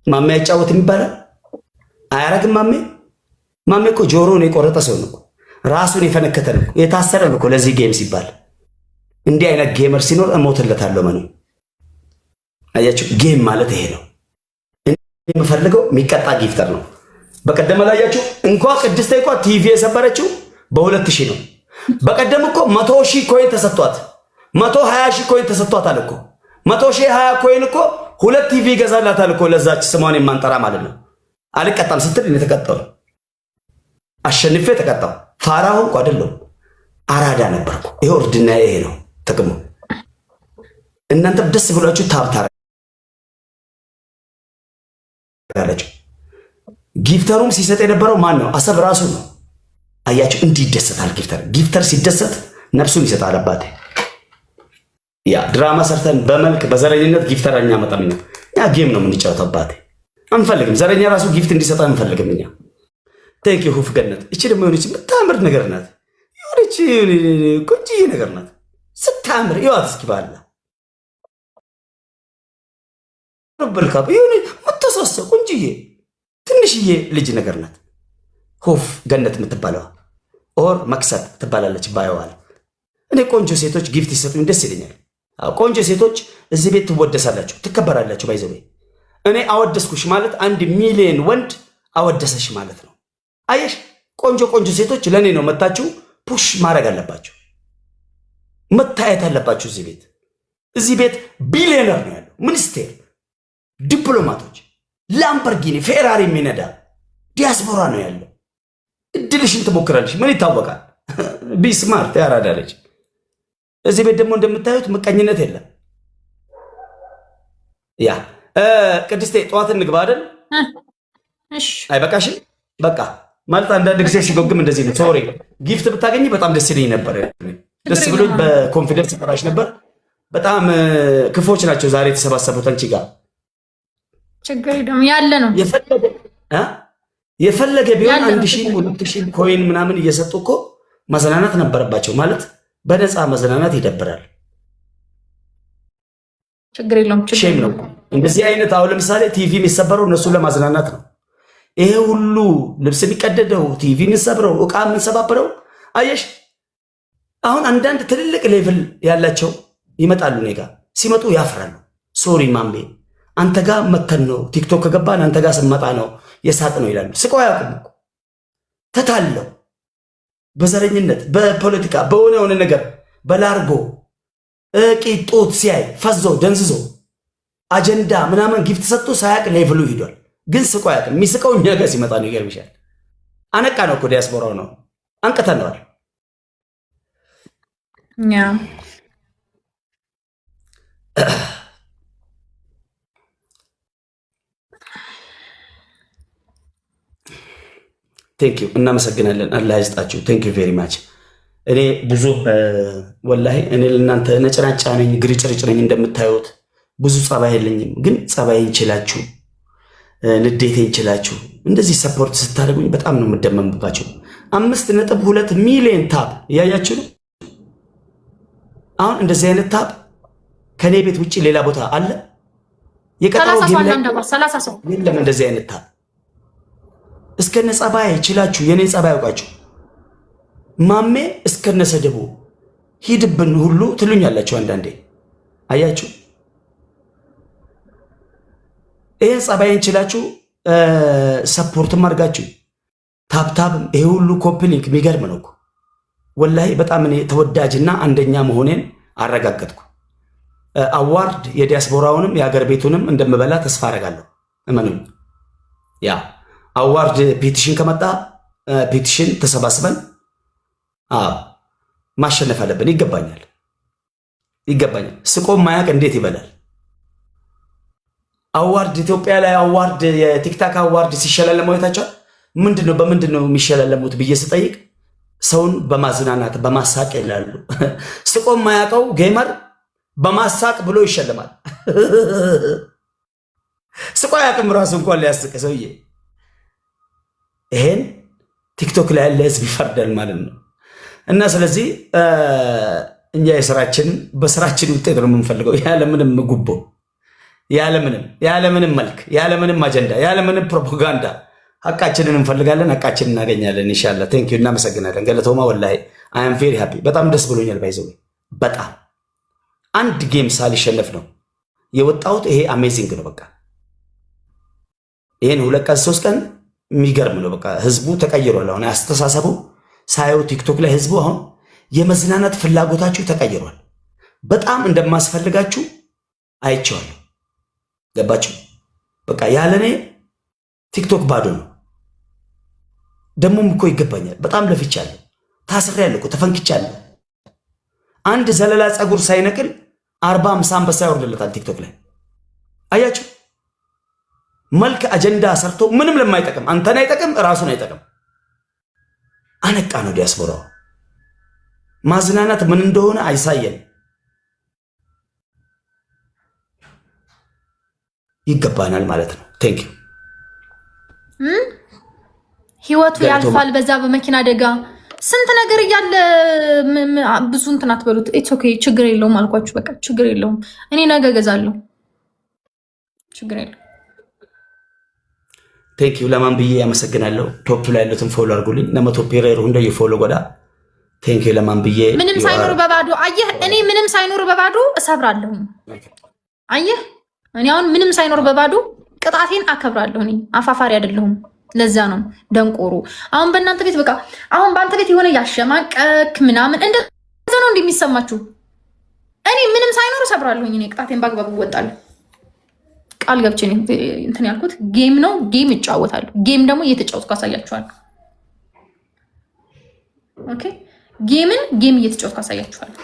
ማሜ አይጫወትም ይባላል። አያረግም ማሜ እኮ ጆሮውን የቆረጠ ሰው ነው። ራሱን የፈነከተ ነው። የታሰረ ነው ለዚህ ጌም ሲባል። እንዲህ አይነት ጌመር ሲኖር እሞትለታለሁ። መኑ አያችሁ፣ ጌም ማለት ይሄ ነው። የምፈልገው የሚቀጣ ጊፍተር ነው። በቀደም ላያችሁ እንኳን ቅድስት እንኳን ቲቪ የሰበረችው በ2000 ነው። በቀደም እኮ 100,000 ኮይን ተሰጥቷት 120,000 ኮይን ተሰጥቷት አለ እኮ 120 ኮይን እኮ 2 ቲቪ ይገዛላታል እኮ ለዛች ስሟን የማንጠራ ማለት ነው። አልቀጣም ስትል እኔ ተቀጣው፣ አሸንፌ ተቀጣው። ፋራው እንኳ አይደለም አራዳ ነበርኩ። ይሄ ወርድና ይሄ ነው ጥቅሙ። እናንተም ደስ ብሏችሁ ታብታረ ያለች ጊፍተሩም ሲሰጥ የነበረው ማን ነው? አሰብ ራሱ ነው። አያችሁ እንዲህ ይደሰታል ጊፍተር ሲደሰት ነፍሱን ይሰጣል። አባቴ ያ ድራማ ሰርተን በመልክ በዘረኝነት ጊፍተርኛ መጣም ነው። ያ ጌም ነው የምንጫወተው። አባቴ አንፈልግም፣ ዘረኛ ራሱ ጊፍት እንዲሰጥ አንፈልግም እኛ። ቴንክ ዩ ሁፍ ገነት። እቺ ደግሞ የሆነች የምታምር ነገር ናት። የሆነች ቆንጆዬ ነገር ናት ስታምር። ይዋት እስኪ ባላ ረብልካ ይሁን መተሳሰ ቆንጆዬ ትንሽዬ ልጅ ነገር ናት። ሁፍ ገነት የምትባለው ኦር መክሰት ትባላለች ባየዋል። እኔ ቆንጆ ሴቶች ጊፍት ይሰጡኝ ደስ ይለኛል። ቆንጆ ሴቶች እዚህ ቤት ትወደሳላችሁ፣ ትከበራላችሁ። ባይዘው እኔ አወደስኩሽ ማለት 1 ሚሊዮን ወንድ አወደሰሽ ማለት ነው። አየሽ ቆንጆ ሴቶች ለኔ ነው መታችሁ ፑሽ ማድረግ አለባችሁ፣ መታየት አለባችሁ። እዚህ ቤት ቢሊዮነር ነው ያለው፣ ሚኒስቴር፣ ዲፕሎማቶች፣ ላምበርጊኒ ፌራሪ የሚነዳ ዲያስፖራ ነው ያለው። እድልሽን ትሞክራለሽ፣ ምን ይታወቃል። ቢስማርት ያራዳለች። እዚህ ቤት ደግሞ እንደምታዩት ምቀኝነት የለም። ያ ቅድስቴ ጠዋት እንግባ አይደል? አይበቃሽም? በቃ ማለት አንዳንድ ጊዜ ሲጎግም እንደዚህ ነው። ሶሪ ጊፍት ብታገኝ በጣም ደስ ይለኝ ነበር። ደስ ብሎኝ በኮንፊደንስ ሰራሽ ነበር። በጣም ክፎች ናቸው ዛሬ የተሰባሰቡት አንቺ ጋር። ችግር የለም ያለ ነው። የፈለገ ቢሆን 1,000 2,000 ኮይን ምናምን እየሰጡ እኮ መዝናናት ነበረባቸው። ማለት በነፃ መዝናናት ይደብራል። ችግር የለም ሼም ነው እንደዚህ አይነት። አሁን ለምሳሌ ቲቪ የሚሰበረው እነሱን ለማዝናናት ነው። ይሄ ሁሉ ልብስ የሚቀደደው ቲቪ የሚሰብረው ዕቃ የምንሰባበረው አየሽ። አሁን አንዳንድ ትልልቅ ሌቭል ያላቸው ይመጣሉ እኔ ጋ ሲመጡ ያፍራሉ። ሶሪ ማምቤ አንተ ጋር መተን ነው ቲክቶክ ከገባን አንተ ጋር ስመጣ ነው የሳቅ ነው ይላሉ። ስቀው አያውቁም እኮ ተታለው በዘረኝነት በፖለቲካ በሆነ ነገር በላርጎ ቂጦት ሲያይ ፈዞ ደንዝዞ አጀንዳ ምናምን ጊፍት ሰጥቶ ሳያቅ ሌቭሉ ሂዷል። ግን ስቆ አያውቅም። የሚስቀው እኛ ጋር ሲመጣ ነው። ይገርምሻል። አነቃ ነው እኮ ዲያስፖራው ነው አንቅተነዋል። ቴንኪዩ እናመሰግናለን። አላህ ይስጣችሁ። ቴንኪዩ ቬሪ ማች። እኔ ብዙ ወላሂ እኔ ለእናንተ ነጭናጫ ነኝ፣ ግርጭርጭ ነኝ። እንደምታዩት ብዙ ጸባይ የለኝም። ግን ጸባይ ይችላችሁ፣ ንዴቴ ይችላችሁ እንደዚህ ሰፖርት ስታደርጉኝ በጣም ነው የምደመምባቸው። 5.2 ሚሊዮን ታፕ እያያችሁ ነው። አሁን እንደዚህ አይነት ታፕ ከኔ ቤት ውጭ ሌላ ቦታ አለ? የቀጠረው ጌም ላይ የለም እንደዚህ አይነት ታፕ። እስከነ ጸባይ ይችላችሁ፣ የኔ ጸባይ ያውቃችሁ። ማሜ እስከነ ሰደቡ ሂድብን ሁሉ ትሉኛላችሁ አንዳንዴ። አያችሁ ይሄን ጸባይን ይችላችሁ ሰፖርትም አድርጋችሁ ታብታብም ይሄ ሁሉ ኮፕሊንክ የሚገርም ነው እኮ ወላሂ። በጣም እኔ ተወዳጅና አንደኛ መሆኔን አረጋገጥኩ። አዋርድ የዲያስፖራውንም የሀገር ቤቱንም እንደምበላ ተስፋ አረጋለሁ። እመኑኝ። ያ አዋርድ ፔቲሽን ከመጣ ፔቲሽን ተሰባስበን ማሸነፍ አለብን። ይገባኛል። ስቆም ማያቅ እንዴት ይበላል? አዋርድ ኢትዮጵያ ላይ አዋርድ የቲክታክ አዋርድ ሲሸላለሙ አይታችኋል? ምንድነው በምንድነው የሚሸላለሙት ብዬ ስጠይቅ ሰውን በማዝናናት በማሳቅ ይላሉ። ስቆም ማያውቀው ጌመር በማሳቅ ብሎ ይሸልማል። ስቆ ያቅም ራሱ እንኳን ሊያስቅ ሰውዬ። ይሄን ቲክቶክ ላይ ያለ ህዝብ ይፈርዳል ማለት ነው። እና ስለዚህ እኛ የስራችን በስራችን ውጤት ነው የምንፈልገው ያለ ምንም ጉቦ ያለምንም መልክ ያለምንም አጀንዳ ያለምንም ፕሮፓጋንዳ ሐቃችንን እንፈልጋለን፣ ሐቃችንን እናገኛለን። ኢንሻአላህ ቴንክ ዩ እናመሰግናለን። ገለቶማ ወላሂ አይ አም ቬሪ ሃፒ በጣም ደስ ብሎኛል። ባይዘው በጣም አንድ ጌም ሳልሸነፍ ነው የወጣሁት። ይሄ አሜዚንግ ነው። በቃ ይሄን 2 ቀን 3 ቀን የሚገርም ነው። በቃ ህዝቡ ተቀይሯል። አሁን አስተሳሰቡ ሳየው ቲክቶክ ላይ ህዝቡ አሁን የመዝናናት ፍላጎታችሁ ተቀይሯል። በጣም እንደማስፈልጋችሁ አይቼዋለሁ። ገባችሁ? በቃ ያለኔ ቲክቶክ ባዶ ነው። ደሞም እኮ ይገባኛል። በጣም ለፍቻለሁ፣ ታስሬያለሁ እኮ ተፈንክቻለሁ። አንድ ዘለላ ፀጉር ሳይነቅል 40-50 አንበሳ ያወርድለታል ቲክቶክ ላይ አያችሁ። መልክ አጀንዳ ሰርቶ ምንም ለማይጠቅም አንተን አይጠቅም ራሱን አይጠቅም አነቃ ነው ዲያስፖራው። ማዝናናት ምን እንደሆነ አይሳየን። ይገባናል ማለት ነው። ቴንክ ዩ ህይወቱ ያልፋል በዛ በመኪና አደጋ ስንት ነገር እያለ ብዙ እንትን አትበሉት። ኢትስ ኦኬ ችግር የለውም አልኳችሁ። በቃ ችግር የለውም እኔ ነገ እገዛለሁ። ችግር የለውም። ቴንክ ዩ ለማን ብዬ ያመሰግናለሁ። ቶፕ ላይ ያሉትን ፎሎ አድርጉልኝ። ነመቶ ፔሬሩ እንደ የፎሎ ጎዳ ቴንክ ዩ ለማን ብዬ ምንም ሳይኖር በባዶ አየህ። እኔ ምንም ሳይኖር በባዶ እሰብራለሁ። አየህ እኔ አሁን ምንም ሳይኖር በባዶ ቅጣቴን አከብራለሁ። እኔ አፋፋሪ አይደለሁም። ለዛ ነው ደንቆሮ። አሁን በእናንተ ቤት በቃ አሁን በአንተ ቤት የሆነ ያሸማቀክ ምናምን እንደዛ ነው እንደሚሰማችሁ። እኔ ምንም ሳይኖር እሰብራለሁኝ። እኔ ቅጣቴን በአግባቡ እወጣለሁ። ቃል ገብቼ እንትን ያልኩት ጌም ነው። ጌም እጫወታለሁ። ጌም ደግሞ እየተጫወትኩ አሳያችኋለሁ። ኦኬ ጌም እየተጫወትኩ አሳያችኋለሁ።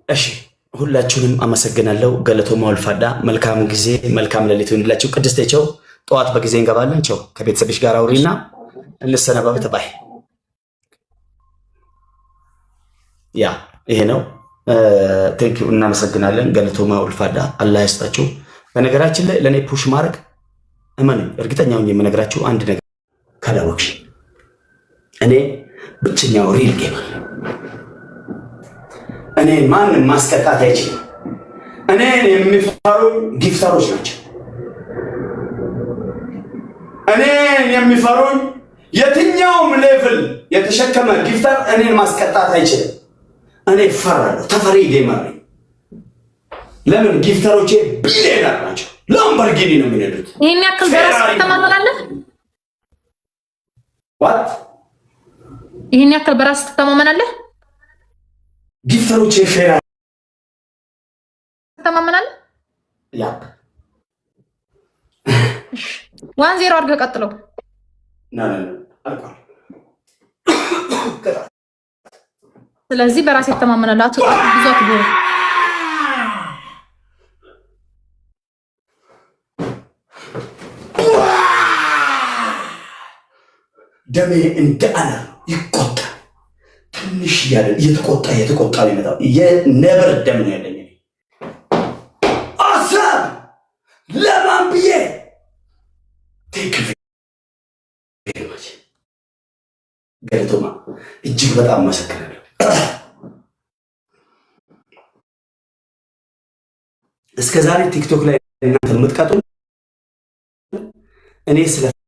እሺ ሁላችሁንም አመሰግናለሁ። ገለቶማ ወልፋዳ መልካም ጊዜ መልካም ሌሊት ይሁንላችሁ። ቅድስቴቸው ጠዋት በጊዜ እንገባለን። ቸው ከቤተሰብሽ ጋር አውሪና እንሰነባበት። ባይ ያ ይሄ ነው። ቴንክ ዩ እናመሰግናለን። ገለቶማ ወልፋዳ አላህ ያስጣችሁ። በነገራችን ላይ ለእኔ ፑሽ ማድረግ እመኑኝ፣ እርግጠኛውን የምነግራችሁ አንድ ነገር ካላወቅሽ እኔ ብቸኛው ሪል ጌመር እኔ ማንም ማስቀጣት አይችልም። እኔን የሚፈሩኝ ጊፍተሮች ናቸው። እኔን የሚፈሩኝ የትኛውም ሌቭል የተሸከመ ጊፍተር እኔን ማስቀጣት አይችልም። እኔ እፈራለሁ። ተፈሪ ጌመር ነኝ። ለምን? ጊፍተሮቼ ቢሊየነር ናቸው። ላምበርጊኒ ነው የሚነዱት። ይሄን ያክል በራስ ትተማመናለህ? ዋት? ይሄን ያክል በራስ ትተማመናለህ? ጊፍተሮቼ ፌራ ትተማመናለህ? ያ 1-0 አድርገህ ቀጥለው። አልቋል። ስለዚህ በራስ ትተማመናለህ። ብዙ አትጎር። ደሜ እንደ አነር ይቆጣል። ትንሽ እያለ እየተቆጣ ነው የመጣው። የነብር ደም ነው ያለኝ። አሳብ ለማን ብዬ ገለቶማ እጅግ በጣም አመሰግናለሁ። እስከ ዛሬ ቲክቶክ ላይ እናንተ የምትቀጡ እኔ ስለፈለኩ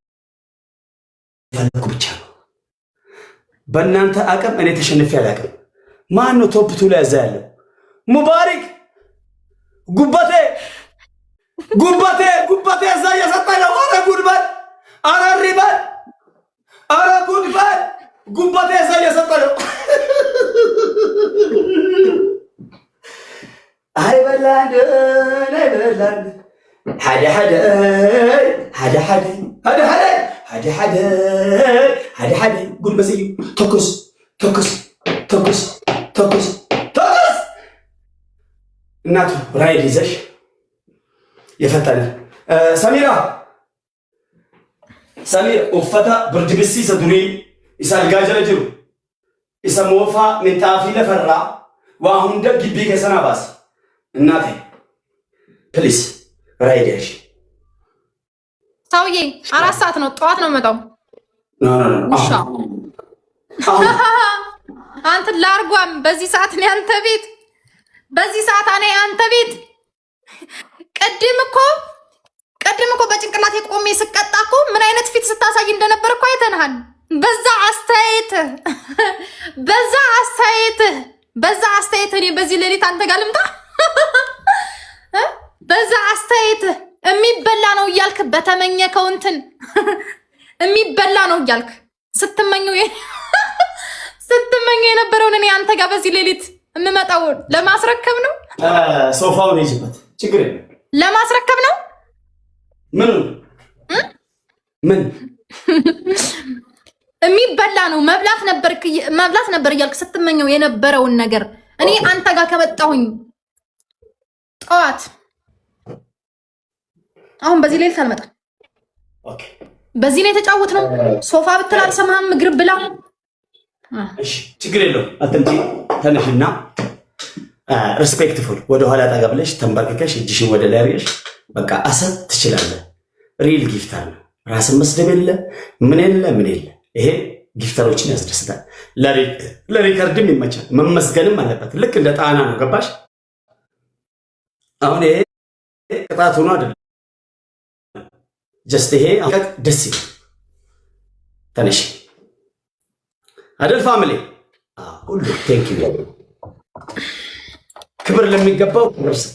ብቻ ነው። በእናንተ አቅም እኔ ተሸንፌ አላቅም። ማን ነው ቶፕ 2 ላይ ያዛ ያለው? ሙባሪክ ጉበቴ እዛ እየሰጠ ነው። አረ ጉድበል፣ አረ ሪበል፣ አረ ጉድበል። ጉበቴ እዛ እየሰጠ ነው። አይበላን ሓደ ጉልበስዩ ተኩስ እናቱ ራይድ ይዘሽ የፈጠነ ሰሚር ኡፈታ ብርድ ብሲ ሰዱሪ ኢሳልጋ ጀለ ጅሩ ኢሳ ሞፋ ምንጣፊ ለፈራ ዋሁንደ ግቢ ከሰና ባስ እናቴ ፕሊስ ራይድ ያሽ ሰውዬ 4 ሰዓት ነው፣ ጠዋት ነው መጣው። ውሻ አንተ ላርጓም በዚህ ሰዓት ነው አንተ ቤት በዚህ ሰዓት እኔ አንተ ቤት ቀድም እኮ በጭንቅላቴ ቆሜ ስቀጣ እኮ ምን አይነት ፊት ስታሳይ እንደነበር እኮ አይተናል። በዛ አስተያየት እኔ በዚህ ሌሊት አንተ ጋር ልምጣ በዛ አስተያየት የሚበላ ነው እያልክ በተመኘከው እንትን የሚበላ ነው እያልክ ስትመኘው የነበረውን እኔ አንተ ጋር በዚህ ሌሊት የምመጣው ለማስረከብ ነው። ሶፋውን ይዝበት ችግር የለም ለማስረከብ ነው። ምን የሚበላ ነው መብላት ነበር እያልክ ስትመኘው የነበረውን ነገር እኔ አንተ ጋር ከመጣሁኝ ጠዋት አሁን በዚህ ሌሊት አልመጣም። ኦኬ በዚህ ነው የተጫወት ነው። ሶፋ ብትል አልሰማህም። ምግብ ብላ። እሺ ችግር የለውም። አትምጪ ተነሽና ሪስፔክትፉል ወደ ኋላ ጠጋ ብለሽ ተንበርክከሽ እጅሽን ወደ ላይ አድርገሽ በቃ አሰብ ትችላለህ። ሪል ጊፍተር ነው። ራስን መስደብ የለ ምን የለ ይሄ ጊፍተሮችን ያስደስታል። ለሪከርድም ይመቻል። መመስገንም አለበት። ልክ እንደ ጣና ነው። ገባሽ? አሁን ይሄ ቅጣት ሆኖ አይደለም። ጀስት ይሄ ደስ ይላል። ተነሽ አደል ፋሚሊ ሁሉ ቴንክ ዩ ክብር ለሚገባው ክብር ስጥ።